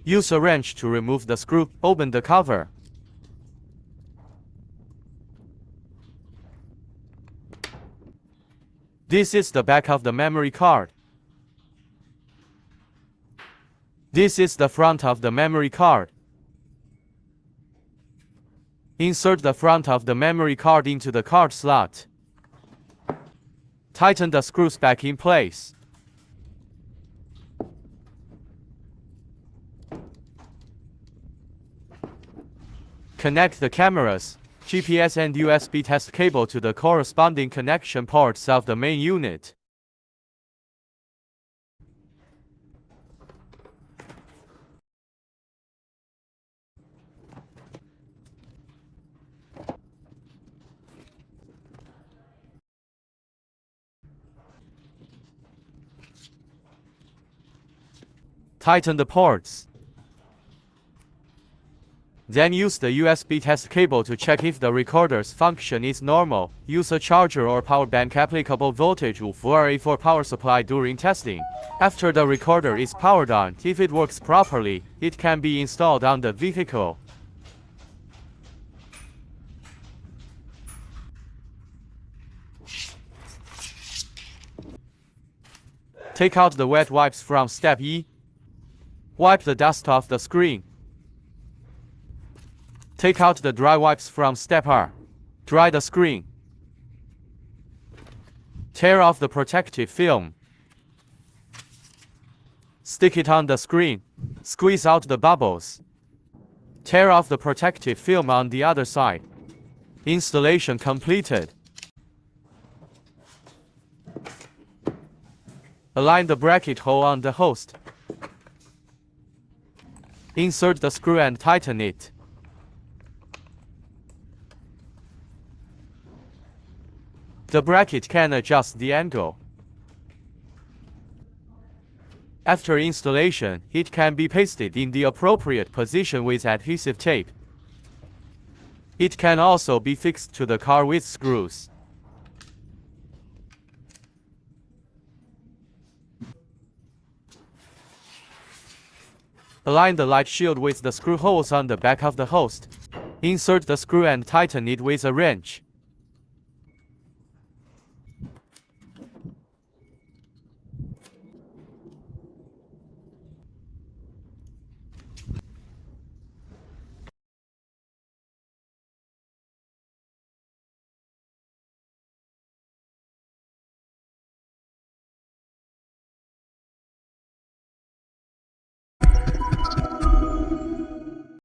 Use a wrench to remove the screw. Open the cover. This is the back of the memory card. This is the front of the memory card. Insert the front of the memory card into the card slot. Tighten the screws back in place. Connect the cameras, GPS and USB test cable to the corresponding connection ports of the main unit. Tighten the ports. Then use the USB test cable to check if the recorder's function is normal. Use a charger or power bank applicable voltage for power supply during testing. After the recorder is powered on, if it works properly, it can be installed on the vehicle. Take out the wet wipes from step E. Wipe the dust off the screen. Take out the dry wipes from step R. Dry the screen. Tear off the protective film. Stick it on the screen. Squeeze out the bubbles. Tear off the protective film on the other side. Installation completed. Align the bracket hole on the host. Insert the screw and tighten it. The bracket can adjust the angle. After installation, it can be pasted in the appropriate position with adhesive tape. It can also be fixed to the car with screws. Align the light shield with the screw holes on the back of the host. Insert the screw and tighten it with a wrench.